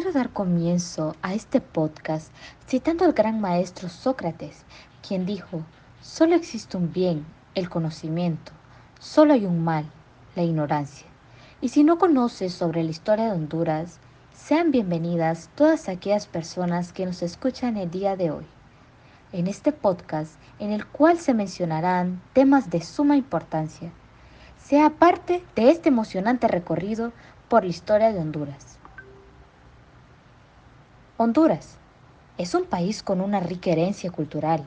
quiero dar comienzo a este podcast citando al gran maestro Sócrates, quien dijo: solo existe un bien, el conocimiento, solo hay un mal, la ignorancia. Y si no conoces sobre la historia de Honduras, sean bienvenidas todas aquellas personas que nos escuchan el día de hoy. En este podcast, en el cual se mencionarán temas de suma importancia, sea parte de este emocionante recorrido por la historia de Honduras. Honduras es un país con una rica herencia cultural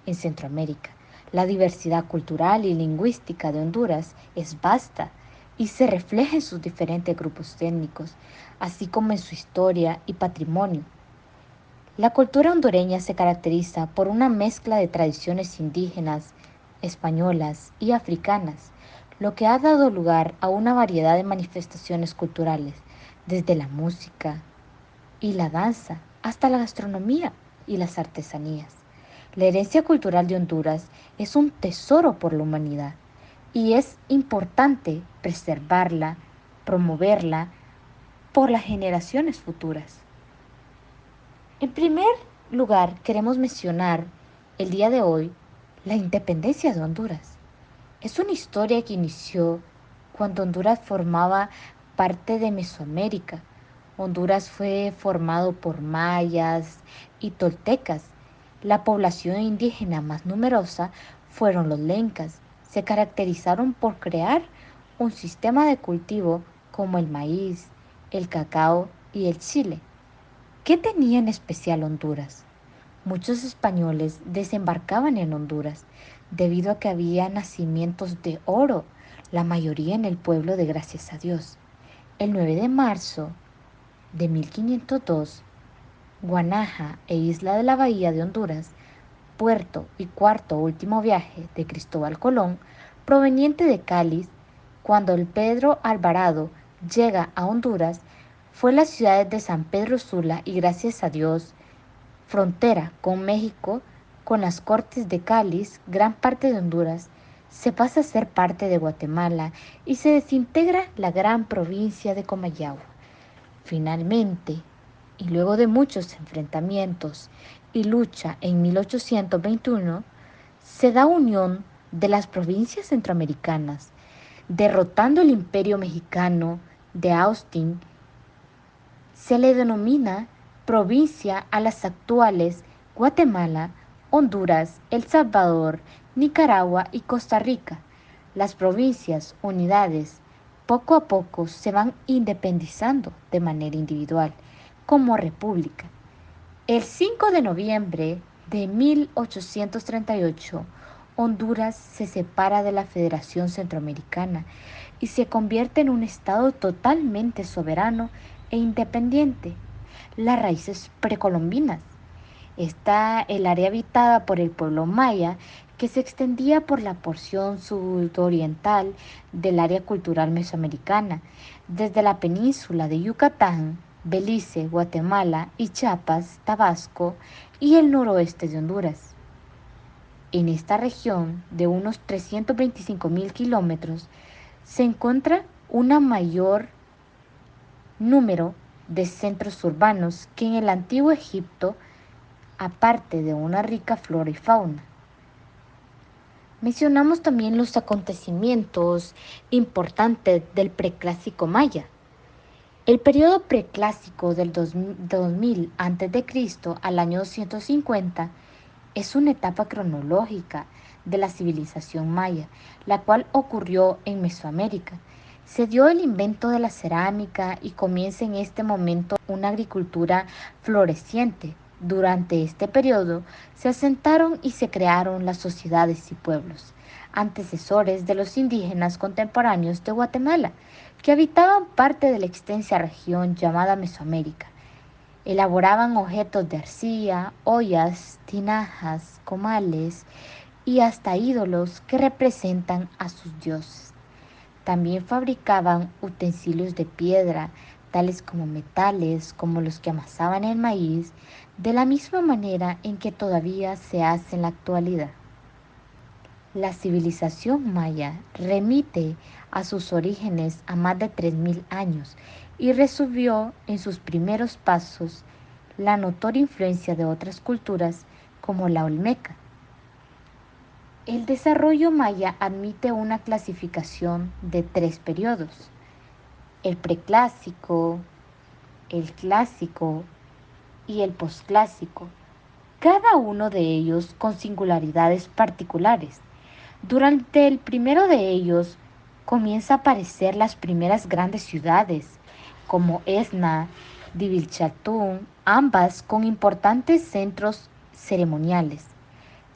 en Centroamérica. La diversidad cultural y lingüística de Honduras es vasta y se refleja en sus diferentes grupos étnicos, así como en su historia y patrimonio. La cultura hondureña se caracteriza por una mezcla de tradiciones indígenas, españolas y africanas, lo que ha dado lugar a una variedad de manifestaciones culturales, desde la música y la danza hasta la gastronomía y las artesanías. La herencia cultural de Honduras es un tesoro por la humanidad y es importante preservarla, promoverla por las generaciones futuras. En primer lugar, queremos mencionar el día de hoy la independencia de Honduras. Es una historia que inició cuando Honduras formaba parte de Mesoamérica. Honduras fue formado por mayas y toltecas. La población indígena más numerosa fueron los lencas. Se caracterizaron por crear un sistema de cultivo como el maíz, el cacao y el chile. ¿Qué tenía en especial Honduras? Muchos españoles desembarcaban en Honduras debido a que había nacimientos de oro, la mayoría en el pueblo de Gracias a Dios. El 9 de marzo de 1502, Guanaja e Isla de la Bahía de Honduras, puerto y cuarto último viaje de Cristóbal Colón, proveniente de Cáliz, cuando el Pedro Alvarado llega a Honduras, fue las ciudades de San Pedro Sula y Gracias a Dios, frontera con México, con las Cortes de Cáliz, gran parte de Honduras, se pasa a ser parte de Guatemala y se desintegra la gran provincia de Comayagua. Finalmente, y luego de muchos enfrentamientos y lucha en 1821, se da unión de las provincias centroamericanas, derrotando el Imperio Mexicano de Austin. Se le denomina provincia a las actuales Guatemala, Honduras, El Salvador, Nicaragua y Costa Rica. Las provincias, unidades, poco a poco se van independizando de manera individual, como república. El 5 de noviembre de 1838, Honduras se separa de la Federación Centroamericana y se convierte en un estado totalmente soberano e independiente. Las raíces precolombinas. Está el área habitada por el pueblo maya, que se extendía por la porción sudoriental del área cultural mesoamericana, desde la península de Yucatán, Belice, Guatemala y Chiapas, Tabasco y el noroeste de Honduras. En esta región de unos 325.000 kilómetros se encuentra un mayor número de centros urbanos que en el antiguo Egipto, aparte de una rica flora y fauna. Mencionamos también los acontecimientos importantes del preclásico maya. El periodo preclásico del 2000 a.C. al año 250 es una etapa cronológica de la civilización maya, la cual ocurrió en Mesoamérica. Se dio el invento de la cerámica y comienza en este momento una agricultura floreciente. Durante este periodo se asentaron y se crearon las sociedades y pueblos, antecesores de los indígenas contemporáneos de Guatemala, que habitaban parte de la extensa región llamada Mesoamérica. Elaboraban objetos de arcilla, ollas, tinajas, comales y hasta ídolos que representan a sus dioses. También fabricaban utensilios de piedra, tales como metales, como los que amasaban el maíz, de la misma manera en que todavía se hace en la actualidad. La civilización maya remite a sus orígenes a más de 3.000 años y recibió en sus primeros pasos la notoria influencia de otras culturas como la olmeca. El desarrollo maya admite una clasificación de 3 periodos: el preclásico, el clásico y el posclásico, cada uno de ellos con singularidades particulares. Durante el primero de ellos comienza a aparecer las primeras grandes ciudades, como Esna, Dibilchatún, ambas con importantes centros ceremoniales.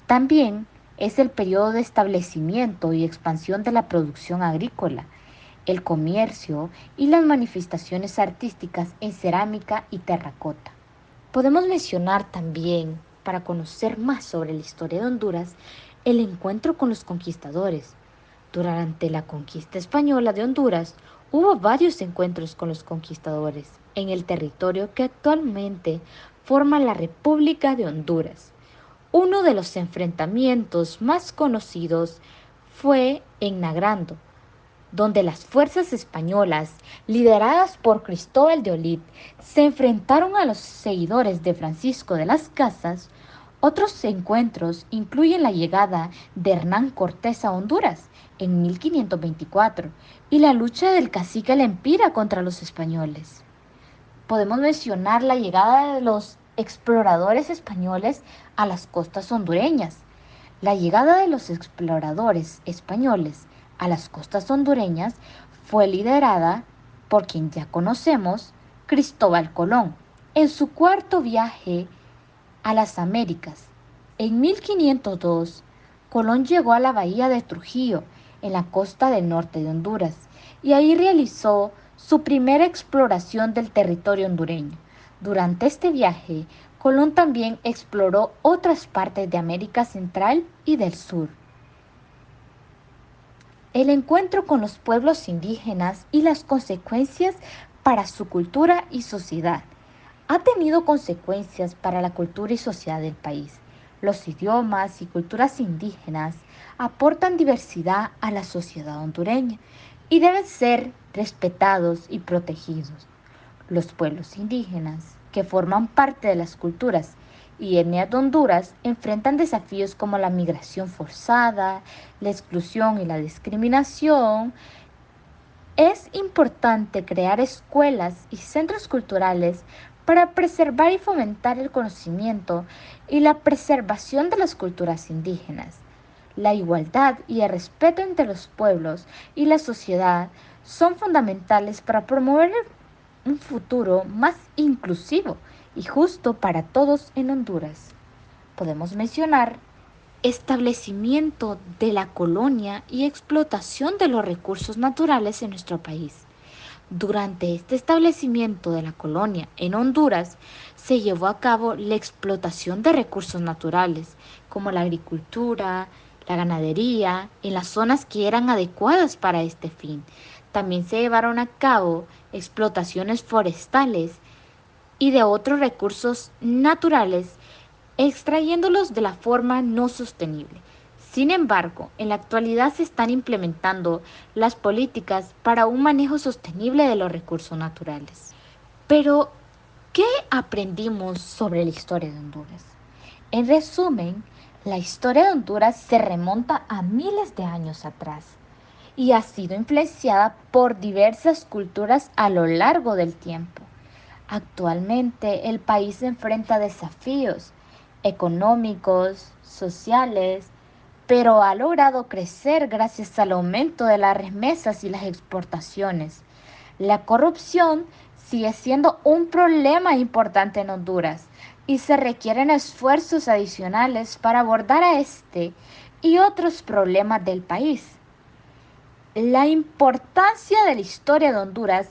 También es el periodo de establecimiento y expansión de la producción agrícola, el comercio y las manifestaciones artísticas en cerámica y terracota. Podemos mencionar también, para conocer más sobre la historia de Honduras, el encuentro con los conquistadores. Durante la conquista española de Honduras, hubo varios encuentros con los conquistadores en el territorio que actualmente forma la República de Honduras. Uno de los enfrentamientos más conocidos fue en Nagrando, donde las fuerzas españolas, lideradas por Cristóbal de Olid, se enfrentaron a los seguidores de Francisco de las Casas. Otros encuentros incluyen la llegada de Hernán Cortés a Honduras en 1524 y la lucha del cacique Lempira contra los españoles. Podemos mencionar la llegada de los exploradores españoles a las costas hondureñas. La llegada de los exploradores españoles a las costas hondureñas fue liderada por quien ya conocemos, Cristóbal Colón, en su cuarto viaje a las Américas. En 1502, Colón llegó a la bahía de Trujillo, en la costa del norte de Honduras, y ahí realizó su primera exploración del territorio hondureño. Durante este viaje, Colón también exploró otras partes de América Central y del Sur. El encuentro con los pueblos indígenas y las consecuencias para su cultura y sociedad ha tenido consecuencias para la cultura y sociedad del país. Los idiomas y culturas indígenas aportan diversidad a la sociedad hondureña y deben ser respetados y protegidos. Los pueblos indígenas, que forman parte de las culturas y etnias de Honduras, enfrentan desafíos como la migración forzada, la exclusión y la discriminación. Es importante crear escuelas y centros culturales para preservar y fomentar el conocimiento y la preservación de las culturas indígenas. La igualdad y el respeto entre los pueblos y la sociedad son fundamentales para promover un futuro más inclusivo y justo para todos en Honduras. Podemos mencionar establecimiento de la colonia y explotación de los recursos naturales en nuestro país. Durante este establecimiento de la colonia en Honduras se llevó a cabo la explotación de recursos naturales, como la agricultura, la ganadería, en las zonas que eran adecuadas para este fin. También se llevaron a cabo explotaciones forestales y de otros recursos naturales, extrayéndolos de la forma no sostenible. Sin embargo, en la actualidad se están implementando las políticas para un manejo sostenible de los recursos naturales. Pero, ¿qué aprendimos sobre la historia de Honduras? En resumen, la historia de Honduras se remonta a miles de años atrás y ha sido influenciada por diversas culturas a lo largo del tiempo. Actualmente el país enfrenta desafíos económicos, sociales, pero ha logrado crecer gracias al aumento de las remesas y las exportaciones. La corrupción sigue siendo un problema importante en Honduras y se requieren esfuerzos adicionales para abordar a este y otros problemas del país. La importancia de la historia de Honduras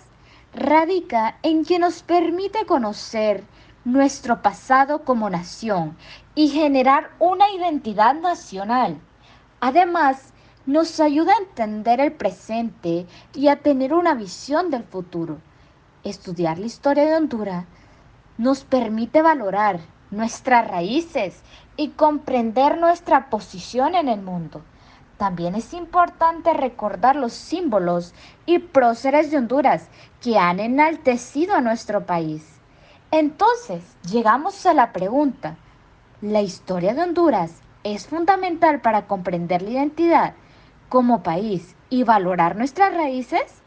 radica en que nos permite conocer nuestro pasado como nación y generar una identidad nacional. Además, nos ayuda a entender el presente y a tener una visión del futuro. Estudiar la historia de Honduras nos permite valorar nuestras raíces y comprender nuestra posición en el mundo. También es importante recordar los símbolos y próceres de Honduras que han enaltecido a nuestro país. Entonces, llegamos a la pregunta, ¿la historia de Honduras es fundamental para comprender la identidad como país y valorar nuestras raíces?